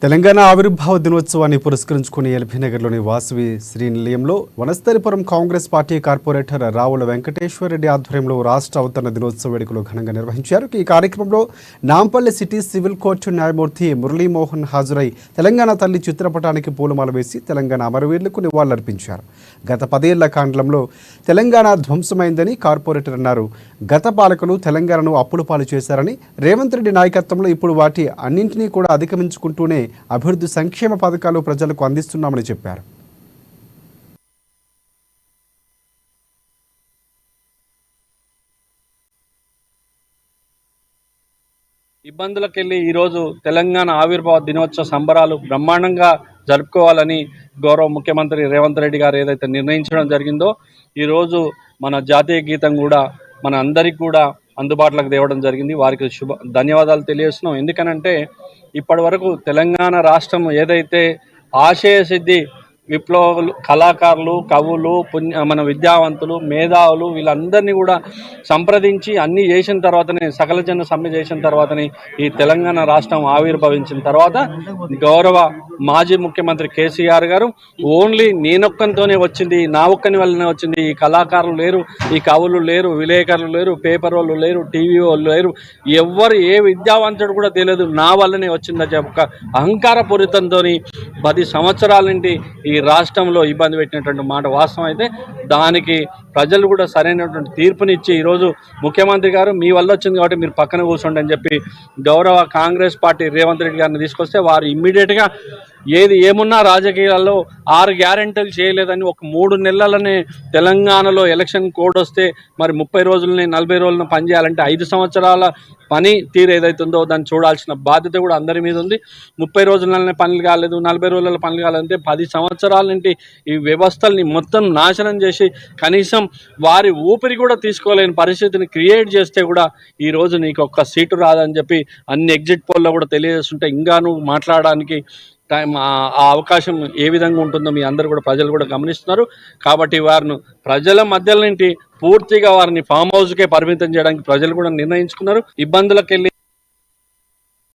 తెలంగాణ ఆవిర్భావ దినోత్సవాన్ని పురస్కరించుకుని ఎల్బీనగర్లోని వాసవి శ్రీ నిలయంలో వనస్థలిపురం కాంగ్రెస్ పార్టీ కార్పొరేటర్ రావుల వెంకటేశ్వరరెడ్డి ఆధ్వర్యంలో రాష్ట్ర అవతరణ దినోత్సవ వేడుకలు ఘనంగా నిర్వహించారు. ఈ కార్యక్రమంలో నాంపల్లి సిటీ సివిల్ కోర్టు న్యాయమూర్తి మురళీమోహన్ హాజరై తెలంగాణ తల్లి చిత్రపటానికి పూలమాల వేసి తెలంగాణ అమరవీరులకు నివాళులర్పించారు. గత 10 ఏళ్ల కాలంలో తెలంగాణ ధ్వంసమైందని కార్పొరేటర్ అన్నారు. గత పాలకులు తెలంగాణను అప్పుల పాలు చేశారని, రేవంత్ రెడ్డి నాయకత్వంలో ఇప్పుడు వాటి అన్నింటినీ కూడా అధిగమించుకుంటూనే అభివృద్ధి సంక్షేమ పథకాలు ప్రజలకు అందిస్తున్నామని చెప్పారు. ఇబ్బందులకెళ్ళి ఈరోజు తెలంగాణ ఆవిర్భావ దినోత్సవ సంబరాలు బ్రహ్మాండంగా జరుపుకోవాలని గౌరవ ముఖ్యమంత్రి రేవంత్ రెడ్డి గారు ఏదైతే నిర్ణయించడం జరిగిందో, ఈరోజు మన జాతీయ గీతం కూడా మన అందరికీ కూడా అందుబాటులోకి తేవడం జరిగింది. వారికి ధన్యవాదాలు తెలియజేస్తున్నాం. ఎందుకనంటే ఇప్పటి వరకు తెలంగాణ రాష్ట్రం ఏదైతే ఆశయ సిద్ధి విప్లవాలు, కళాకారులు, కవులు, మన విద్యావంతులు, మేధావులు వీళ్ళందరినీ కూడా సంప్రదించి అన్నీ చేసిన తర్వాతనే, సకల జన సమ్మె చేసిన తర్వాతనే ఈ తెలంగాణ రాష్ట్రం ఆవిర్భవించిన తర్వాత గౌరవ మాజీ ముఖ్యమంత్రి కేసీఆర్ గారు ఓన్లీ నేనొక్కనితోనే వచ్చింది, నా ఒక్కని వల్లనే వచ్చింది, ఈ కళాకారులు లేరు, ఈ కవులు లేరు, విలేకరులు లేరు, పేపర్ వాళ్ళు లేరు, టీవీ వాళ్ళు లేరు, ఎవ్వరు ఏ విద్యావంతుడు కూడా తెలియదు, నా వల్లనే వచ్చిందని చెప్పక అహంకారపూరితంతో 10 సంవత్సరాల నుండి ఈ రాష్ట్రంలో ఇబ్బంది పెట్టినటువంటి మాట వాస్తవం. అయితే దానికి ప్రజలు కూడా సరైనటువంటి తీర్పునిచ్చి ఈరోజు ముఖ్యమంత్రి గారు మీ వల్ల వచ్చింది కాబట్టి మీరు పక్కన కూర్చోండి అని చెప్పి గౌరవ కాంగ్రెస్ పార్టీ రేవంత్ రెడ్డి గారిని తీసుకొస్తే వారు ఇమ్మీడియట్గా ఏమున్నా రాజకీయాల్లో 6 గ్యారెంటీలు చేయలేదని ఒక 3 నెలలనే తెలంగాణలో ఎలక్షన్ కోడ్ వస్తే మరి 30 రోజులని 40 రోజులను పనిచేయాలంటే 5 సంవత్సరాల పని తీరు ఏదైతుందో దాన్ని చూడాల్సిన బాధ్యత కూడా అందరి మీద ఉంది. 30 రోజులనే పనులు కాలేదు, 40 రోజుల పనులు కాలేదంటే 10 సంవత్సరాల నుండి ఈ వ్యవస్థల్ని మొత్తం నాశనం చేసి కనీసం వారి ఊపిరి కూడా తీసుకోలేని పరిస్థితిని క్రియేట్ చేస్తే కూడా ఈరోజు నీకు ఒక్క సీటు రాదని చెప్పి అన్ని ఎగ్జిట్ పోల్లో కూడా తెలియజేస్తుంటే ఇంకా నువ్వు మాట్లాడడానికి ఆ అవకాశం ఏ విధంగా ఉంటుందో మీ అందరూ కూడా ప్రజలు కూడా గమనిస్తున్నారు. కాబట్టి వారిని ప్రజల మధ్య నుండి పూర్తిగా వారిని ఫామ్ హౌస్కే పరిమితం చేయడానికి ప్రజలు కూడా నిర్ణయించుకున్నారు. ఇబ్బందులకు వెళ్ళి